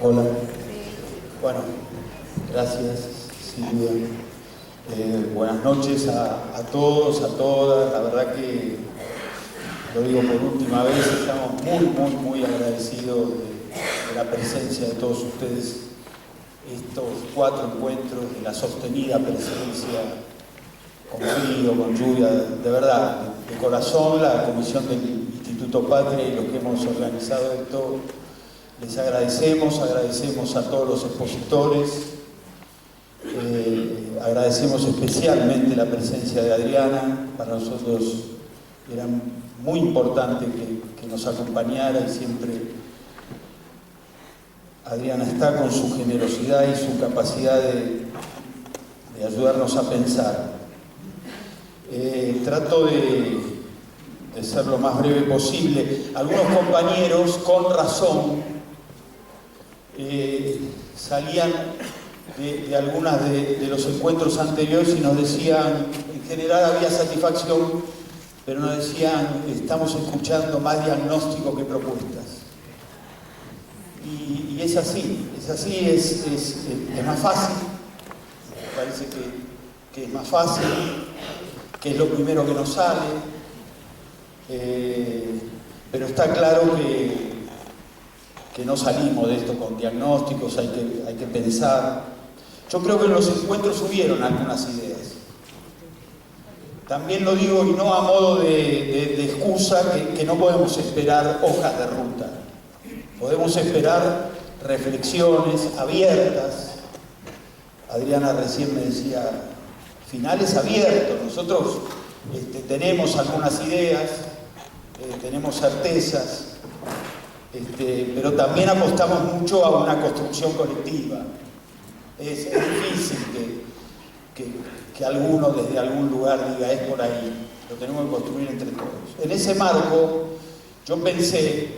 Hola. Bueno, gracias, Silvia. Buenas noches a todos, a todas. La verdad que, lo digo por última vez, estamos muy agradecidos de la presencia de todos ustedes. Estos 4 encuentros, de la sostenida presencia, con frío, con lluvia, de verdad, de corazón, la Comisión del Instituto Patria y los que hemos organizado esto, les agradecemos a todos los expositores, agradecemos especialmente la presencia de Adriana. Para nosotros era muy importante que nos acompañara, y siempre Adriana está con su generosidad y su capacidad de ayudarnos a pensar. Trato de ser lo más breve posible. Algunos compañeros, con razón, salían de algunas de los encuentros anteriores y nos decían, en general había satisfacción, pero nos decían, estamos escuchando más diagnóstico que propuestas. Y es así, es más fácil, me parece que es más fácil, que es lo primero que nos sale, pero está claro que no salimos de esto con diagnósticos, hay que pensar. Yo creo que en los encuentros hubieron algunas ideas. También lo digo, y no a modo de excusa, que no podemos esperar hojas de ruta. Podemos esperar reflexiones abiertas. Adriana recién me decía, finales abiertos. Nosotros tenemos algunas ideas, tenemos certezas, pero también apostamos mucho a una construcción colectiva. Es difícil que alguno desde algún lugar diga, es por ahí, lo tenemos que construir entre todos. En ese marco, yo pensé,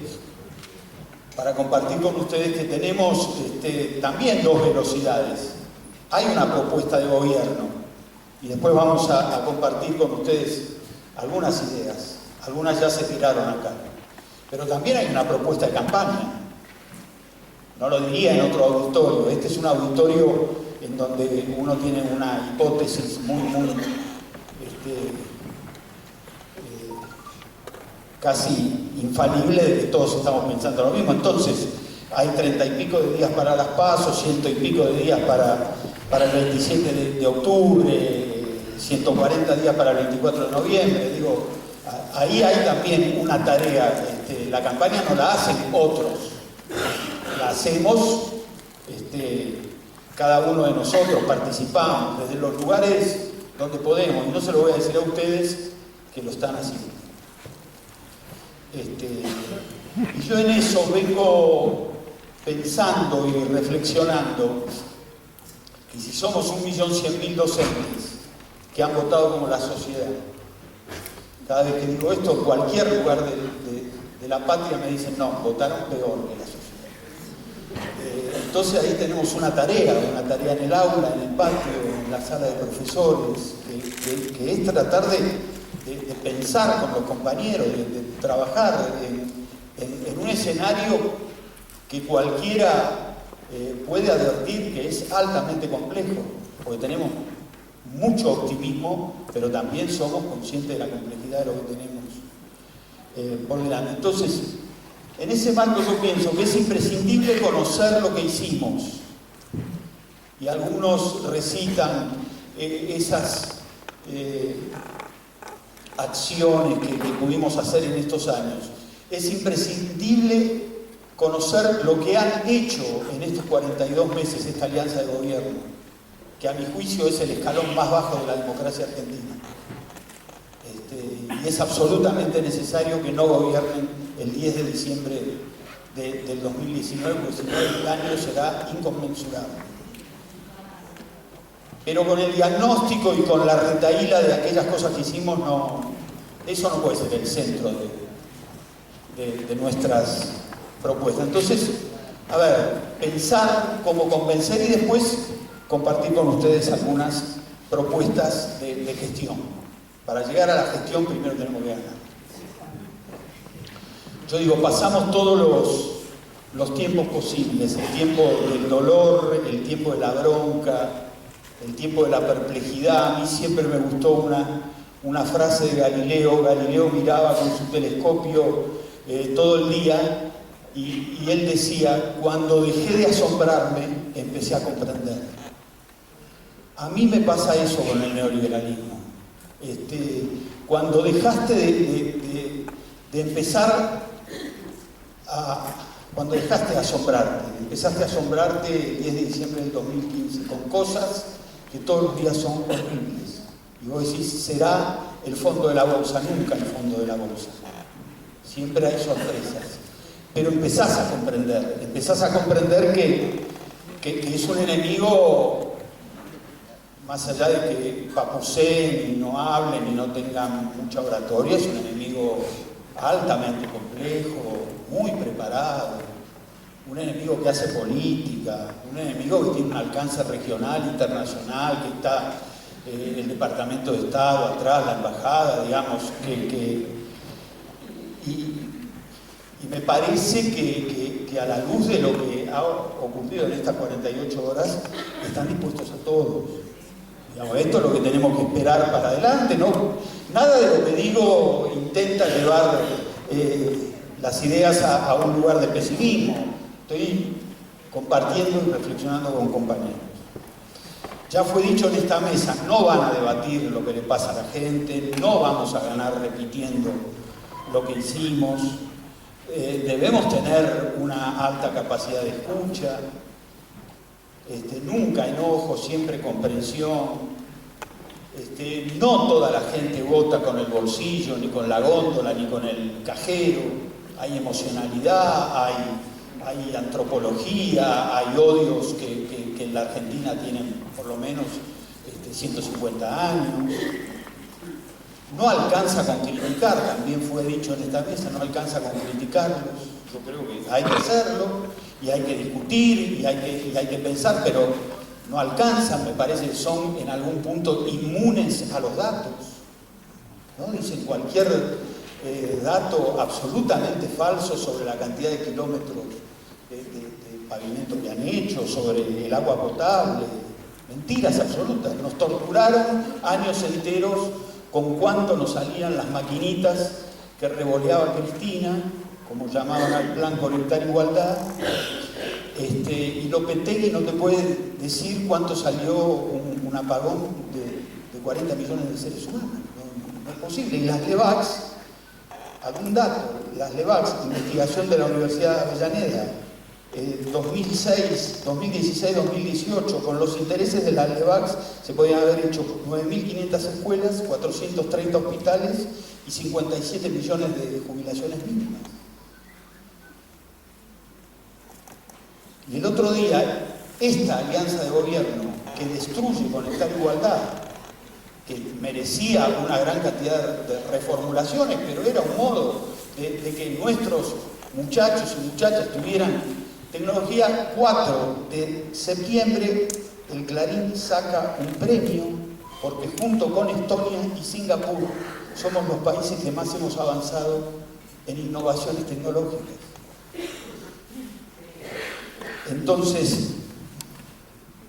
para compartir con ustedes, que tenemos también 2 velocidades. Hay una propuesta de gobierno, y después vamos a compartir con ustedes algunas ideas. Algunas ya se tiraron acá. Pero también hay una propuesta de campaña. No lo diría en otro auditorio. Este es un auditorio en donde uno tiene una hipótesis muy casi infalible de que todos estamos pensando lo mismo. Entonces, hay 30 y pico de días para las PASO, 100 y pico de días para el 27 de octubre, 140 días para el 24 de noviembre. Digo, ahí hay también una tarea. La campaña no la hacen otros, la hacemos cada uno de nosotros, participamos desde los lugares donde podemos, y no se lo voy a decir a ustedes que lo están haciendo. Y yo en eso vengo pensando y reflexionando que si somos 1.100.000 docentes que han votado como la sociedad, cada vez que digo esto, cualquier lugar de la patria me dicen, no, votaron peor que la sociedad. Entonces ahí tenemos una tarea en el aula, en el patio, en la sala de profesores, que es tratar de pensar con los compañeros, de trabajar en un escenario que cualquiera puede advertir que es altamente complejo, porque tenemos mucho optimismo, pero también somos conscientes de la complejidad de lo que tenemos por delante. Entonces, en ese marco yo pienso que es imprescindible conocer lo que hicimos, y algunos recitan esas acciones que pudimos hacer en estos años. Es imprescindible conocer lo que han hecho en estos 42 meses esta alianza de gobierno, que a mi juicio es el escalón más bajo de la democracia argentina. Y es absolutamente necesario que no gobiernen el 10 de diciembre del 2019, porque si no el daño será inconmensurable. Pero con el diagnóstico y con la retahíla de aquellas cosas que hicimos, eso no puede ser el centro de nuestras propuestas. Entonces, a ver, pensar cómo convencer y después compartir con ustedes algunas propuestas de gestión. Para llegar a la gestión primero tenemos que ganar. Yo digo, pasamos todos los tiempos posibles, el tiempo del dolor, el tiempo de la bronca, el tiempo de la perplejidad. A mí siempre me gustó una frase de Galileo. Galileo miraba con su telescopio todo el día y él decía: cuando dejé de asombrarme, empecé a comprender. A mí me pasa eso con el neoliberalismo. Cuando dejaste de empezar cuando dejaste de asombrarte, empezaste a asombrarte el 10 de diciembre del 2015 con cosas que todos los días son horribles. Y vos decís: será el fondo de la bolsa. Nunca el fondo de la bolsa. Siempre hay sorpresas. Pero empezás a comprender que es un enemigo, más allá de que paposeen y no hablen y no tengan mucha oratoria, es un enemigo altamente complejo, muy preparado, un enemigo que hace política, un enemigo que tiene un alcance regional, internacional, que está el Departamento de Estado atrás, la embajada, digamos, y me parece que a la luz de lo que ha ocurrido en estas 48 horas, están dispuestos a todos. Digamos, esto es lo que tenemos que esperar para adelante, ¿no? Nada de lo que digo intenta llevar las ideas a un lugar de pesimismo. Estoy compartiendo y reflexionando con compañeros. Ya fue dicho en esta mesa: no van a debatir lo que le pasa a la gente, no vamos a ganar repitiendo lo que hicimos. Debemos tener una alta capacidad de escucha, nunca enojo, siempre comprensión. No toda la gente vota con el bolsillo, ni con la góndola, ni con el cajero. Hay emocionalidad, hay antropología, hay odios que en la Argentina tienen por lo menos 150 años. No alcanza con criticar, también fue dicho en esta mesa, no alcanza con criticarlos. Yo creo que hay que hacerlo, y hay que discutir, y hay que pensar, pero no alcanzan. Me parece que son en algún punto inmunes a los datos, ¿no? Dicen cualquier dato absolutamente falso sobre la cantidad de kilómetros de pavimento que han hecho, sobre el agua potable. Mentiras absolutas. Nos torturaron años enteros con cuánto nos salían las maquinitas que revoleaba Cristina, como llamaban al Plan Conectar Igualdad, y Lopetegui no te puede decir cuánto salió un apagón de 40 millones de seres humanos. No es posible. Y las LEVAX, algún dato, las LEVAX, investigación de la Universidad de Avellaneda, 2016-2018, con los intereses de las LEVAX se podían haber hecho 9.500 escuelas, 430 hospitales y 57 millones de jubilaciones mínimas. Y el otro día, esta alianza de gobierno que destruye Conectar Igualdad, que merecía una gran cantidad de reformulaciones, pero era un modo de que nuestros muchachos y muchachas tuvieran tecnología. 4 de septiembre, el Clarín saca un premio, porque junto con Estonia y Singapur somos los países que más hemos avanzado en innovaciones tecnológicas. Entonces,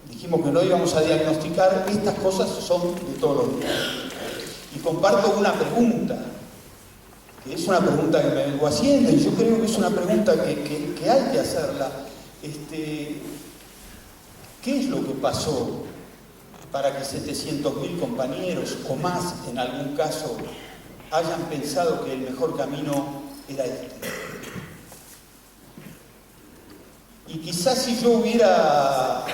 dijimos que no íbamos a diagnosticar. Estas cosas son de todos los días. Y comparto una pregunta, que es una pregunta que me vengo haciendo, y yo creo que es una pregunta que hay que hacerla. ¿Qué es lo que pasó para que 700.000 compañeros o más, en algún caso, hayan pensado que el mejor camino era este? Y quizás si yo hubiera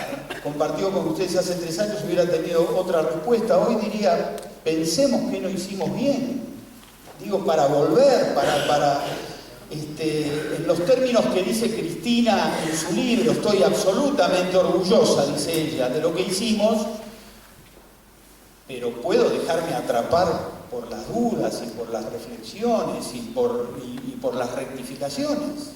compartido con ustedes hace 3 años, hubiera tenido otra respuesta. Hoy diría: pensemos que no hicimos bien. Digo, para volver, en los términos que dice Cristina en su libro, estoy absolutamente orgullosa, dice ella, de lo que hicimos, pero puedo dejarme atrapar por las dudas y por las reflexiones y por las rectificaciones.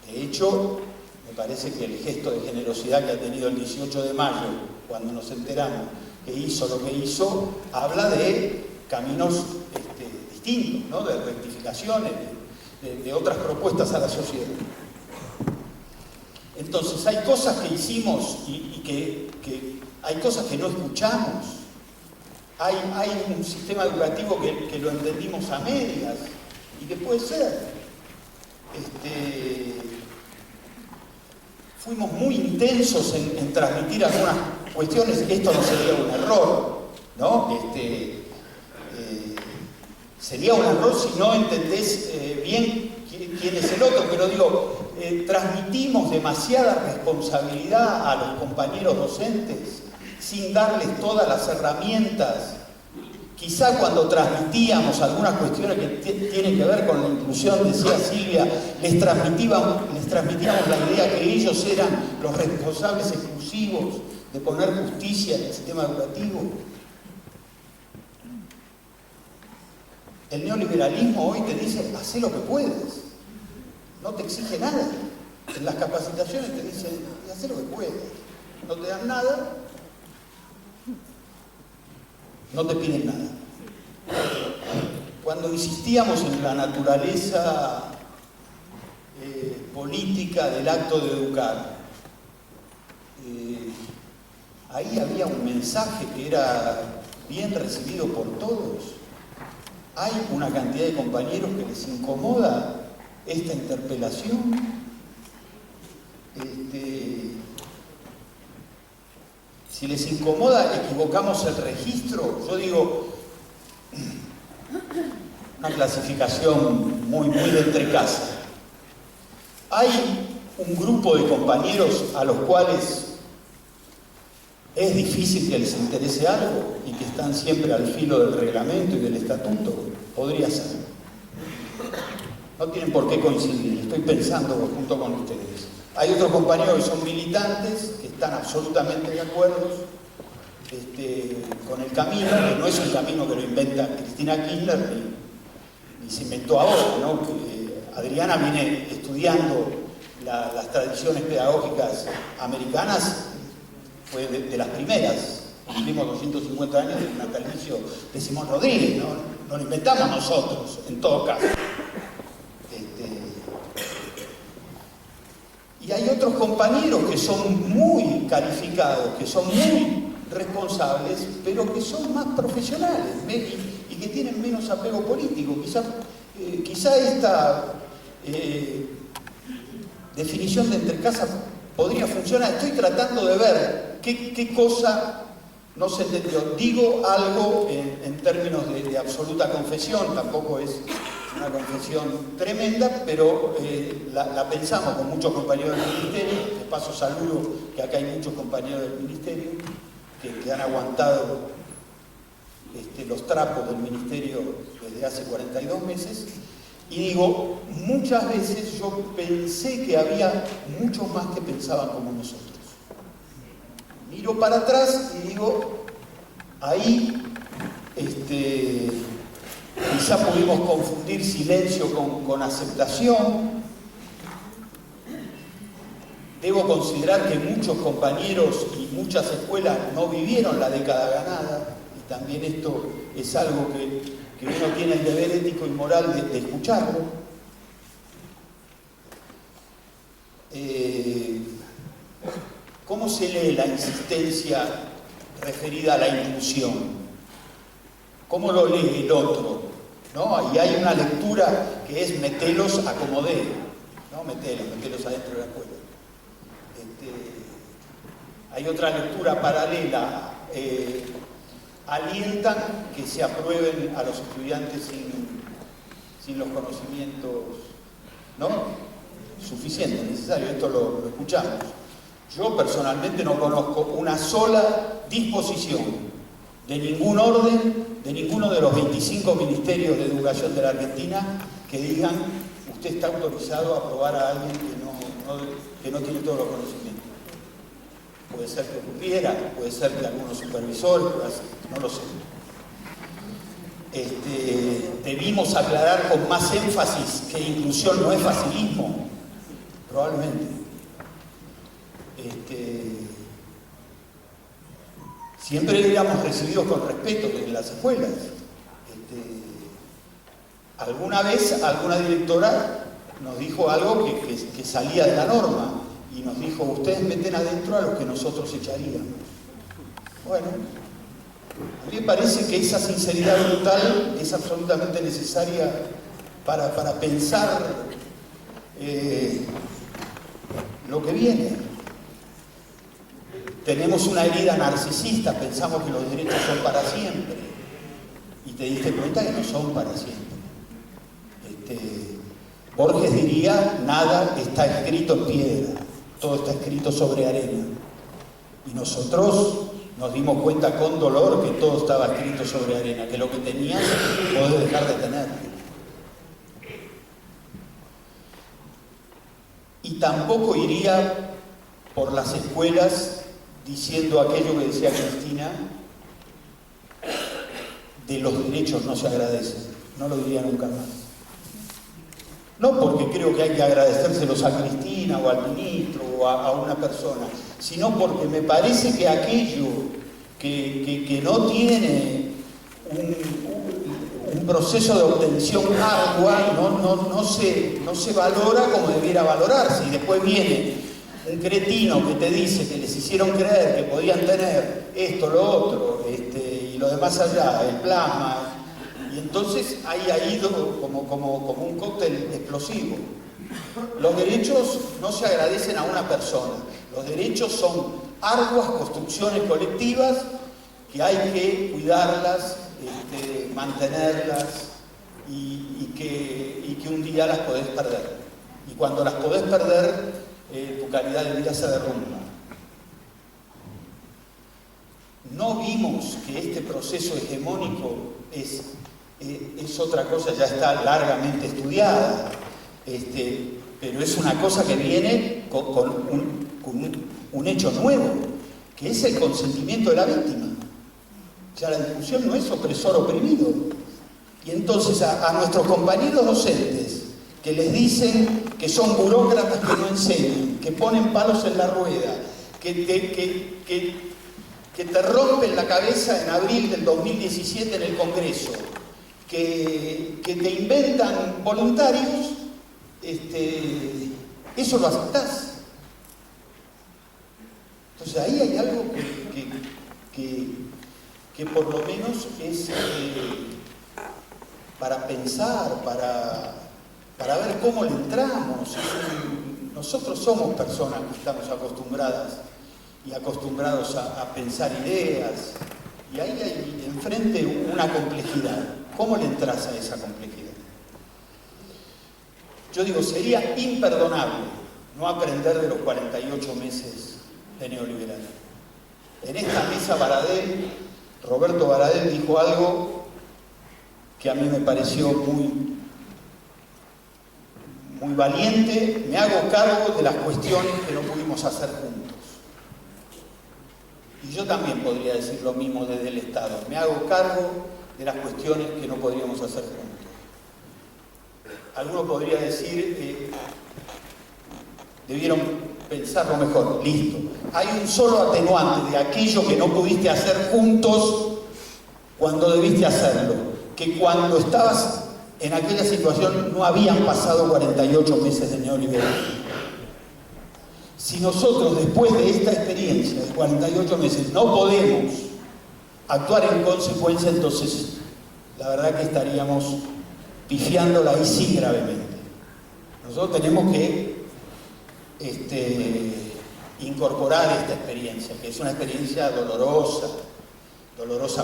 De hecho, me parece que el gesto de generosidad que ha tenido el 18 de mayo, cuando nos enteramos que hizo lo que hizo, habla de caminos distintos, ¿no? De rectificaciones, de otras propuestas a la sociedad. Entonces hay cosas que hicimos y que hay cosas que no escuchamos. Hay un sistema educativo que lo entendimos a medias y que puede ser. Fuimos muy intensos en transmitir algunas cuestiones. Esto no sería un error, ¿no? Sería un error si no entendés bien quién es el otro, pero digo, transmitimos demasiada responsabilidad a los compañeros docentes sin darles todas las herramientas. Quizá cuando transmitíamos algunas cuestiones que tienen que ver con la inclusión, decía Silvia, les transmitíamos la idea que ellos eran los responsables exclusivos de poner justicia en el sistema educativo. El neoliberalismo hoy te dice, hacé lo que puedes, no te exige nada. En las capacitaciones te dicen, hacé lo que puedes, no te dan nada, no te piden nada. Cuando insistíamos en la naturaleza política del acto de educar, ahí había un mensaje que era bien recibido por todos. Hay una cantidad de compañeros que les incomoda esta interpelación. Si les incomoda, equivocamos el registro. Yo digo, una clasificación muy de entrecasa. Hay un grupo de compañeros a los cuales es difícil que les interese algo y que están siempre al filo del reglamento y del estatuto. Podría ser. No tienen por qué coincidir, estoy pensando junto con ustedes. Hay otros compañeros que son militantes, que están absolutamente de acuerdo con el camino, que no es un camino que lo inventa Cristina Kirchner, ni se inventó ahora, ¿no? Adriana viene estudiando las tradiciones pedagógicas americanas, fue de las primeras. Cumplimos 250 años del natalicio de Simón Rodríguez, ¿no? No lo inventamos nosotros, en todo caso. Y hay otros compañeros que son muy calificados, que son muy responsables, pero que son más profesionales y que tienen menos apego político. Quizá esta definición de entrecasa podría funcionar. Estoy tratando de ver qué cosa no se entendió. Digo algo en términos de absoluta confesión, tampoco es una confesión tremenda, pero la pensamos con muchos compañeros del Ministerio. De paso saludo que acá hay muchos compañeros del Ministerio que han aguantado los trapos del Ministerio desde hace 42 meses. Y digo, muchas veces yo pensé que había muchos más que pensaban como nosotros. Miro para atrás y digo, ahí quizá pudimos confundir silencio con aceptación. Debo considerar que muchos compañeros y muchas escuelas no vivieron la década ganada, y también esto es algo que uno tiene el deber ético y moral de escucharlo. ¿Cómo se lee la insistencia referida a la inclusión? ¿Cómo lo lee el otro? ¿No? Y hay una lectura que es metelos a como dé, ¿no? Metelos adentro de la escuela. Hay otra lectura paralela, alientan que se aprueben a los estudiantes sin los conocimientos, ¿no?, suficientes, necesarios. Esto lo escuchamos. Yo personalmente no conozco una sola disposición de ningún orden, de ninguno de los 25 ministerios de educación de la Argentina que digan, usted está autorizado a aprobar a alguien que no tiene todos los conocimientos. Puede ser que ocurriera, puede ser que algunos supervisores, no lo sé. Debimos aclarar con más énfasis que inclusión no es facilismo, probablemente. Siempre éramos recibidos con respeto en las escuelas. Alguna vez alguna directora nos dijo algo que salía de la norma, y nos dijo, ustedes meten adentro a los que nosotros echaríamos. Bueno, a mí me parece que esa sinceridad brutal es absolutamente necesaria para pensar lo que viene. Tenemos una herida narcisista, pensamos que los derechos son para siempre, y te diste cuenta que no son para siempre. Borges diría, nada está escrito en piedra, todo está escrito sobre arena. Y nosotros nos dimos cuenta con dolor que todo estaba escrito sobre arena, que lo que tenías podés dejar de tener. Y tampoco iría por las escuelas diciendo aquello que decía Cristina, de los derechos no se agradecen. No lo diría nunca más. No porque creo que hay que agradecérselos a Cristina o al ministro o a una persona, sino porque me parece que aquello que no tiene un proceso de obtención ardua no se valora como debiera valorarse. Y después viene un cretino que te dice que les hicieron creer que podían tener esto, lo otro, y lo demás allá, el plasma, y entonces hay ahí como un cóctel explosivo. Los derechos no se agradecen a una persona, los derechos son arduas construcciones colectivas que hay que cuidarlas, mantenerlas y que un día las podés perder. Y cuando las podés perder, tu calidad de vida se derrumba. No vimos que este proceso hegemónico es otra cosa, ya está largamente estudiada, pero es una cosa que viene con un hecho nuevo, que es el consentimiento de la víctima. O sea, la discusión no es opresor-oprimido. Y entonces a nuestros compañeros docentes que les dicen que son burócratas que no enseñan, que ponen palos en la rueda, que te rompen la cabeza en abril del 2017 en el Congreso, que te inventan voluntarios, eso lo aceptás. Entonces ahí hay algo que por lo menos es para pensar, para ver cómo le entramos. Nosotros somos personas que estamos acostumbradas y acostumbrados a pensar ideas, y ahí hay enfrente una complejidad. ¿Cómo le entras a esa complejidad? Yo digo, sería imperdonable no aprender de los 48 meses de neoliberal. En esta mesa Roberto Baradel dijo algo que a mí me pareció muy valiente. Me hago cargo de las cuestiones que no pudimos hacer juntos. Y yo también podría decir lo mismo desde el Estado. Me hago cargo de las cuestiones que no podríamos hacer juntos. Alguno podría decir, debieron pensarlo mejor. Listo. Hay un solo atenuante de aquello que no pudiste hacer juntos cuando debiste hacerlo. Que cuando estabas en aquella situación no habían pasado 48 meses de neoliberalismo. Si nosotros, después de esta experiencia de 48 meses, no podemos actuar en consecuencia, entonces la verdad que estaríamos pifiándola ahí sí gravemente. Nosotros tenemos que incorporar esta experiencia, que es una experiencia dolorosa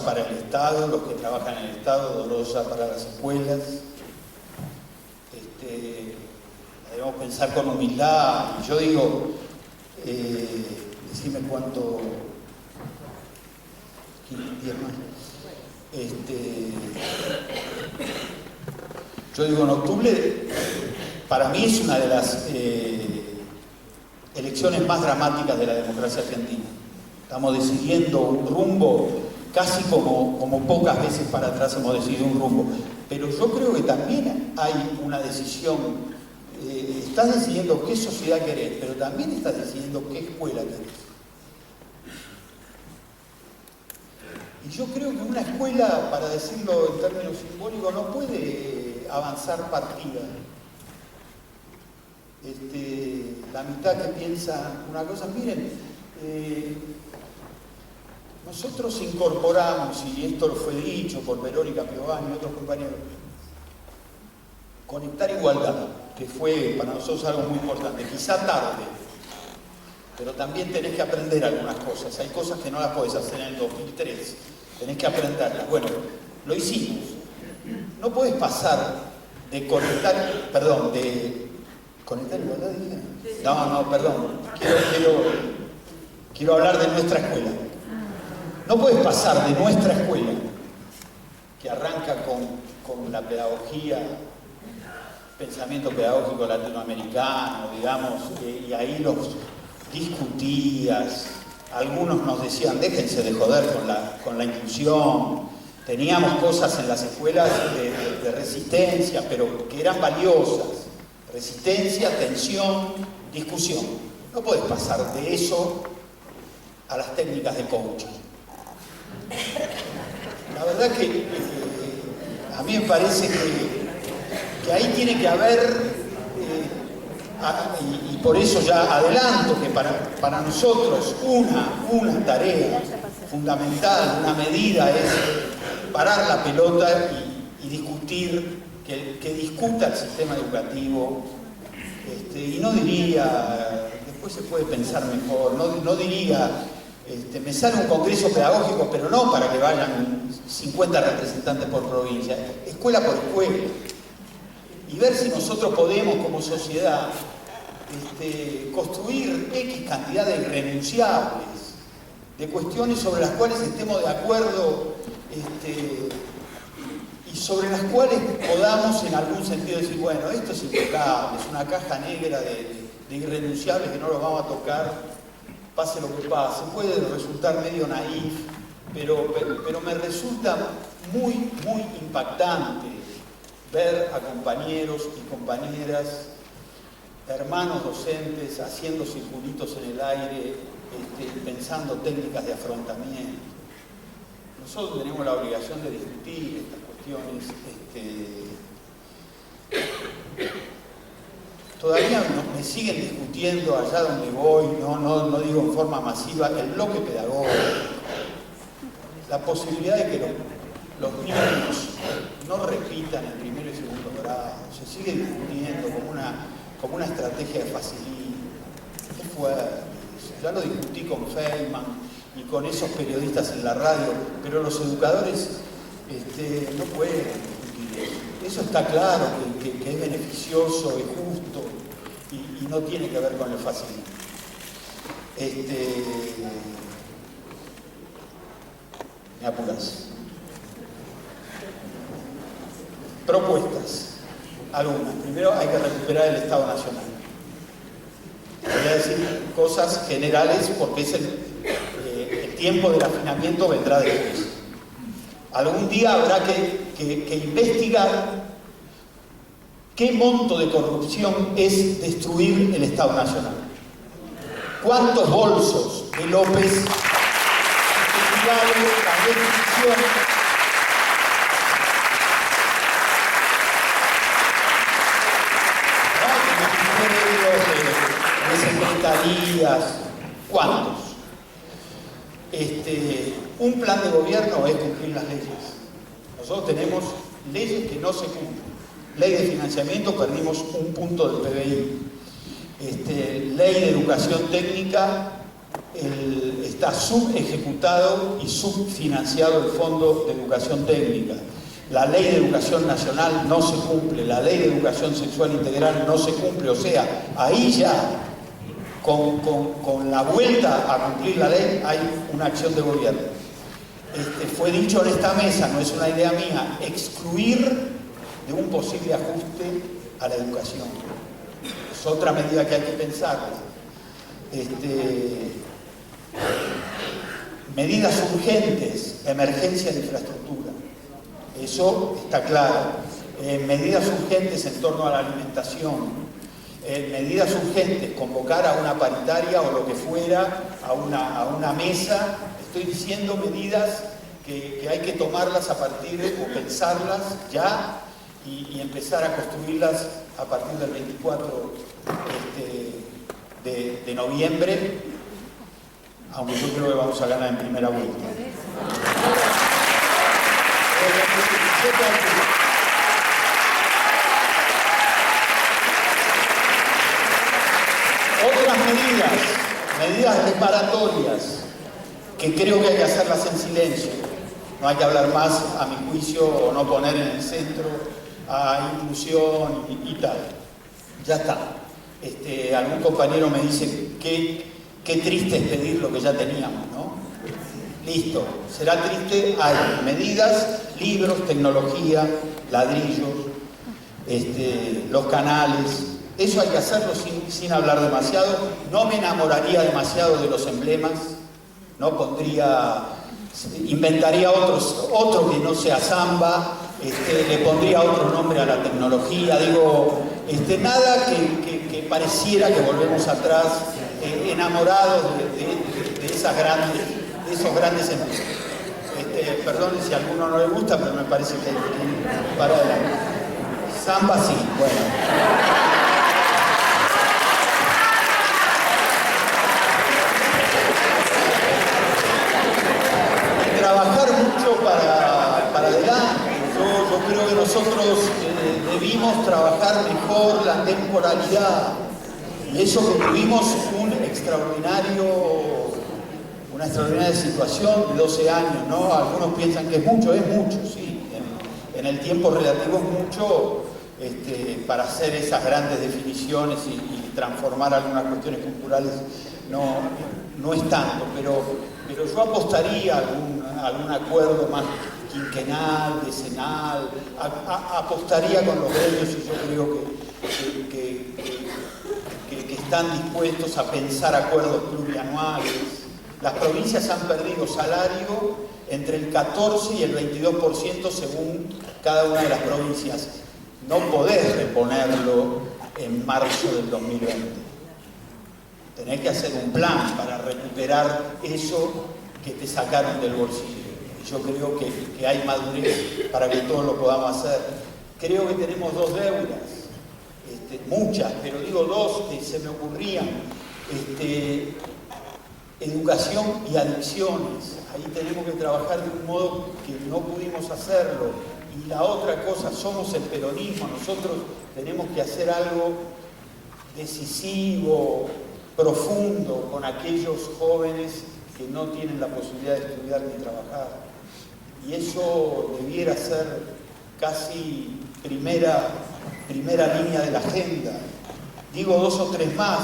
para el Estado, los que trabajan en el Estado, dolorosa para las escuelas. Debemos pensar con humildad. Y yo digo, decime cuánto, 10 más. Yo digo, en octubre, para mí es una de las elecciones más dramáticas de la democracia argentina. Estamos decidiendo un rumbo, casi como pocas veces para atrás hemos decidido un rumbo. Pero yo creo que también hay una decisión. Estás decidiendo qué sociedad querés, pero también estás decidiendo qué escuela querés. Y yo creo que una escuela, para decirlo en términos simbólicos, no puede avanzar partida. la mitad que piensa una cosa. Miren, nosotros incorporamos, y esto fue dicho por Verónica Piovani y otros compañeros, conectar igualdad, que fue para nosotros algo muy importante, quizá tarde, pero también tenés que aprender algunas cosas. Hay cosas que no las podés hacer en el 2003, tenés que aprenderlas. Bueno, lo hicimos. No podés pasar de conectar, perdón, de conectar igualdad, dije. No, perdón. Quiero hablar de nuestra escuela. No puedes pasar de nuestra escuela, que arranca con la pedagogía, pensamiento pedagógico latinoamericano, digamos, y ahí los discutías. Algunos nos decían, déjense de joder con la inclusión. Teníamos cosas en las escuelas de resistencia, pero que eran valiosas. Resistencia, tensión, discusión. No puedes pasar de eso a las técnicas de coaching. La verdad que a mí me parece que ahí tiene que haber, y por eso ya adelanto que para nosotros una tarea fundamental, una medida es parar la pelota y discutir, que discuta el sistema educativo, y no diría, después se puede pensar mejor, no diría, me sale un congreso pedagógico, pero no para que vayan 50 representantes por provincia, escuela por escuela, y ver si nosotros podemos como sociedad construir X cantidad de irrenunciables, de cuestiones sobre las cuales estemos de acuerdo, y sobre las cuales podamos en algún sentido decir, bueno, esto es intocable, es una caja negra de irrenunciables que no los vamos a tocar, pase lo que pase. Puede resultar medio naif, pero me resulta muy, muy impactante ver a compañeros y compañeras, hermanos docentes, haciendo circulitos en el aire, pensando técnicas de afrontamiento. Nosotros tenemos la obligación de discutir estas cuestiones. Todavía me siguen discutiendo allá donde voy, no digo en forma masiva, el bloque pedagógico, la posibilidad de que los niños no repitan el primero y segundo grado, se sigue discutiendo como una estrategia de facilidad. Es fuerte. Ya lo discutí con Feynman y con esos periodistas en la radio, pero los educadores no pueden discutir eso. Eso está claro que es beneficioso, es justo y no tiene que ver con el facilismo. Me apuras. Propuestas. Algunas. Primero hay que recuperar el Estado Nacional. Voy a decir cosas generales porque es el tiempo del afinamiento vendrá después. Algún día habrá que investigar qué monto de corrupción es destruir el Estado Nacional. ¿Cuántos bolsos de López equivale la destrucción de secretarías? ¿Cuántos? Un plan de gobierno es cumplir las leyes. Nosotros tenemos leyes que no se cumplen. Ley de financiamiento, perdimos 1 punto del PBI. Ley de educación técnica, está subejecutado y subfinanciado el Fondo de Educación Técnica. La Ley de Educación Nacional no se cumple, la Ley de Educación Sexual Integral no se cumple. O sea, ahí ya, con la vuelta a cumplir la ley, hay una acción de gobierno. Fue dicho en esta mesa, no es una idea mía, excluir de un posible ajuste a la educación. Es otra medida que hay que pensar. Medidas urgentes, emergencia de infraestructura. Eso está claro. Medidas urgentes en torno a la alimentación. Medidas urgentes, convocar a una paritaria o lo que fuera, a una mesa. Estoy diciendo medidas que hay que tomarlas a partir o pensarlas ya y empezar a construirlas a partir del 24 de noviembre, aunque yo creo que vamos a ganar en primera vuelta. Otras medidas reparatorias, que creo que hay que hacerlas en silencio. No hay que hablar más, a mi juicio, o no poner en el centro a inclusión y tal. Ya está. Algún compañero me dice qué triste es pedir lo que ya teníamos, ¿no? Listo, será triste, hay medidas, libros, tecnología, ladrillos, los canales. Eso hay que hacerlo sin hablar demasiado. No me enamoraría demasiado de los emblemas, no inventaría otro que no sea samba, le pondría otro nombre a la tecnología, digo, nada que pareciera que volvemos atrás, enamorados de esos grandes emblemas. Perdón si a alguno no le gusta, pero me parece que hay que ir para adelante. Samba sí, bueno. Trabajar mucho para adelante. Yo creo que nosotros debimos trabajar mejor la temporalidad. Y eso que tuvimos una extraordinaria situación de 12 años, ¿no? Algunos piensan que es mucho, sí. En el tiempo relativo es mucho para hacer esas grandes definiciones y transformar algunas cuestiones culturales. No es tanto, pero yo apostaría a algún acuerdo más quinquenal, decenal, apostaría con los gremios y yo creo que están dispuestos a pensar acuerdos plurianuales. Las provincias han perdido salario entre el 14 y el 22% según cada una de las provincias. No podés reponerlo en marzo del 2020. Tenés que hacer un plan para recuperar eso que te sacaron del bolsillo. Yo creo que hay madurez para que todos lo podamos hacer. Creo que tenemos dos deudas, muchas, pero digo dos que se me ocurrían. Educación y adicciones. Ahí tenemos que trabajar de un modo que no pudimos hacerlo. Y la otra cosa, somos el peronismo. Nosotros tenemos que hacer algo decisivo, profundo con aquellos jóvenes que no tienen la posibilidad de estudiar ni trabajar. Y eso debiera ser casi primera línea de la agenda. Digo dos o tres más.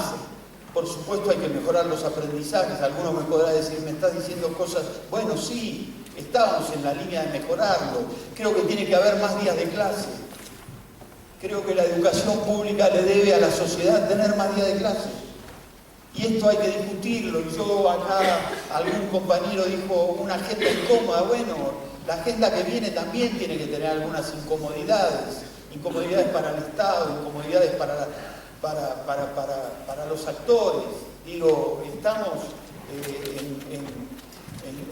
Por supuesto hay que mejorar los aprendizajes. Alguno me podrá decir, me estás diciendo cosas. Bueno, sí, estábamos en la línea de mejorarlo. Creo que tiene que haber más días de clase. Creo que la educación pública le debe a la sociedad tener más días de clase. Y esto hay que discutirlo. Y yo acá, algún compañero dijo una agenda incómoda. Bueno, la agenda que viene también tiene que tener algunas incomodidades. Incomodidades para el Estado, incomodidades para los actores. Digo, estamos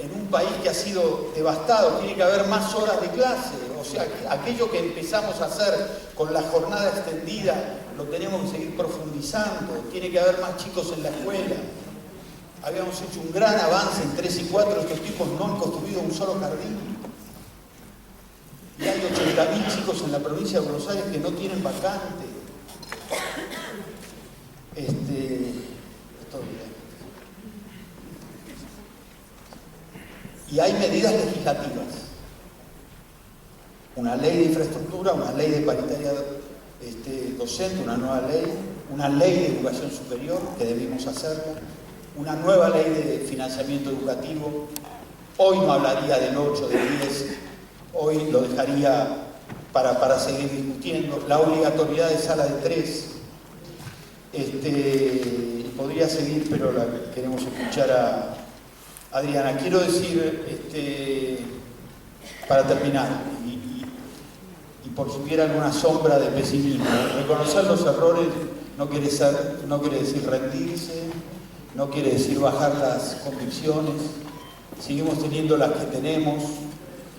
en un país que ha sido devastado. Tiene que haber más horas de clase. O sea, aquello que empezamos a hacer con la jornada extendida lo tenemos que seguir profundizando. Tiene que haber más chicos en la escuela. Habíamos hecho un gran avance en 3 y 4. Estos tipos no han construido un solo jardín. Y hay 80.000 chicos en la provincia de Buenos Aires que no tienen vacante. Esto bien. Y hay medidas legislativas. Una ley de infraestructura, una ley de paritaria docente, una nueva ley, una ley de educación superior, que debimos hacerla, una nueva ley de financiamiento educativo. Hoy no hablaría del 8, del 10, hoy lo dejaría para seguir discutiendo. La obligatoriedad de sala de 3. Podría seguir, pero queremos escuchar a Adriana. Quiero decir, para terminar, y por si hubiera alguna sombra de pesimismo, reconocer los errores no quiere decir rendirse, no quiere decir bajar las convicciones. Seguimos teniendo las que tenemos,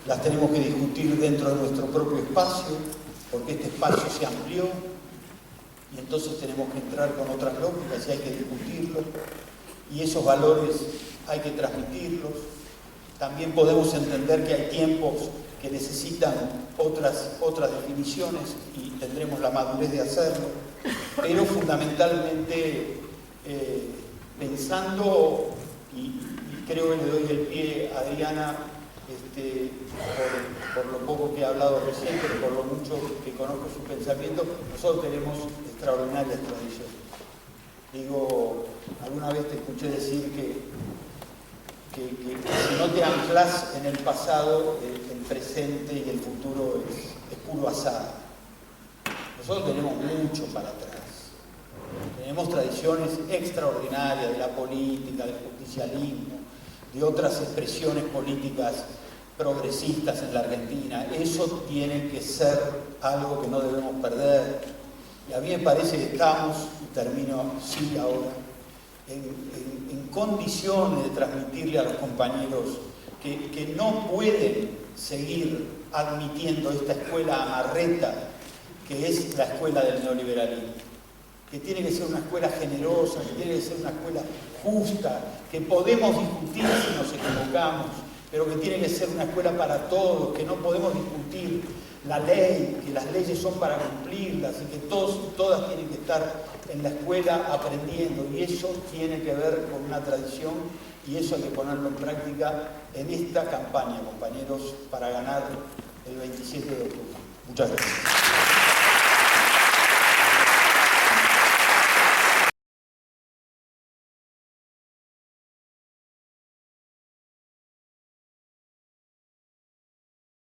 las tenemos que discutir dentro de nuestro propio espacio, porque este espacio se amplió. y entonces tenemos que entrar con otras lógicas y hay que discutirlos, y esos valores hay que transmitirlos. También podemos entender que hay tiempos que necesitan otras definiciones y tendremos la madurez de hacerlo, pero fundamentalmente pensando, y creo que le doy el pie a Adriana por lo poco que he hablado recién, pero por lo mucho que conozco su pensamiento, nosotros tenemos extraordinarias tradiciones. Digo, alguna vez te escuché decir que si no te anclas en el pasado, el presente y el futuro es puro azar. Nosotros tenemos mucho para atrás. Tenemos tradiciones extraordinarias de la política, del justicialismo, de otras expresiones políticas progresistas en la Argentina. Eso tiene que ser algo que no debemos perder. Y a mí me parece que estamos, y termino así ahora, en condiciones de transmitirle a los compañeros que no pueden seguir admitiendo esta escuela amarreta que es la escuela del neoliberalismo, que tiene que ser una escuela generosa, que tiene que ser una escuela justa, que podemos discutir si nos equivocamos, pero que tiene que ser una escuela para todos, que no podemos discutir la ley, que las leyes son para cumplirlas y que todos y todas tienen que estar en la escuela aprendiendo, y eso tiene que ver con una tradición y eso hay que ponerlo en práctica en esta campaña, compañeros, para ganar el 27 de octubre. Muchas gracias.